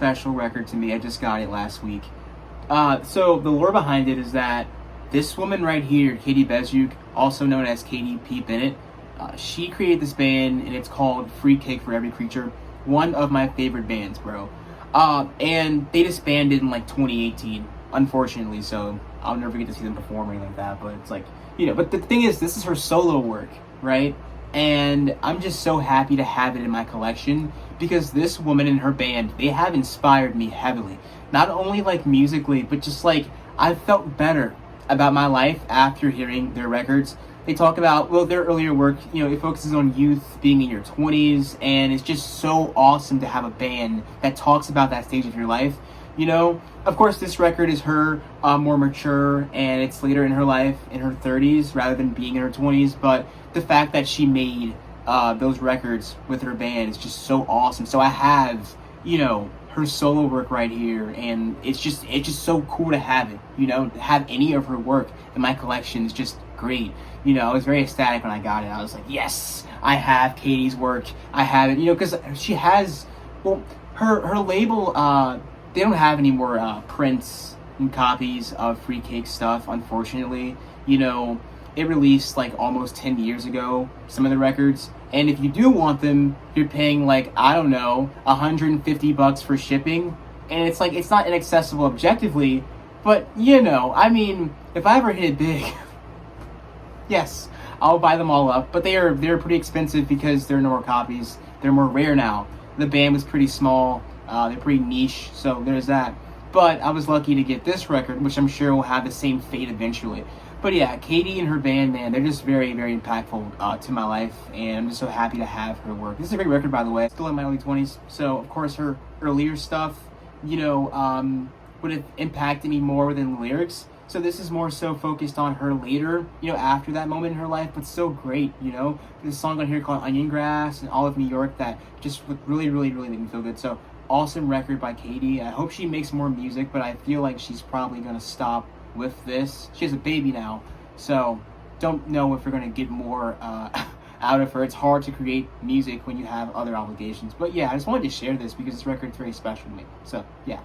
special record to me. I just got it last week. So the lore behind it is that this woman right here, Katie Bezuke, also known as Katie P. Bennett, she created this band and it's called Free Cake for Every Creature. One of my favorite bands, bro. And they disbanded in like 2018, unfortunately. So I'll never get to see them perform or anything like that. But it's like, but the thing is, this is her solo work, right? And I'm just so happy to have it in my collection because this woman and her band, they have inspired me heavily. Not only like musically, but just like I felt better about my life after hearing their records. They talk about, well, their earlier work, it focuses on youth, being in your 20s, and it's just so awesome to have a band that talks about that stage of your life. Of course, this record is her more mature, and it's later in her life, in her 30s, rather than being in her 20s, but the fact that she made those records with her band is just so awesome. So I have, her solo work right here, and it's just so cool to have it, to have any of her work in my collection is just great. I was very ecstatic when I got it. I was like, yes, I have Katie's work. I have it, because she has, well, her label, they don't have any more prints and copies of Free Cake stuff, unfortunately. It released like almost 10 years ago, some of the records. And if you do want them, you're paying like, I don't know, $150 for shipping. And it's like, it's not inaccessible objectively, but if I ever hit it big, yes, I'll buy them all up. But they're pretty expensive because there are no more copies. They're more rare now. The band was pretty small. They're pretty niche, so there's that. But I was lucky to get this record, which I'm sure will have the same fate eventually. But yeah, Katie and her band, man, they're just very, very impactful to my life, and I'm just so happy to have her work. This is a great record, by the way. Still in my early 20s, so of course her earlier stuff, would have impacted me more than the lyrics. So this is more so focused on her later, after that moment in her life, but still great, There's a song on here called Onion Grass and All of New York that just really, really, really made me feel good. So awesome record by Katie. I hope she makes more music, but I feel like she's probably going to stop with this. She has a baby now, so don't know if we're going to get more out of her. It's hard to create music when you have other obligations. But yeah, I just wanted to share this because this record's very special to me. So yeah.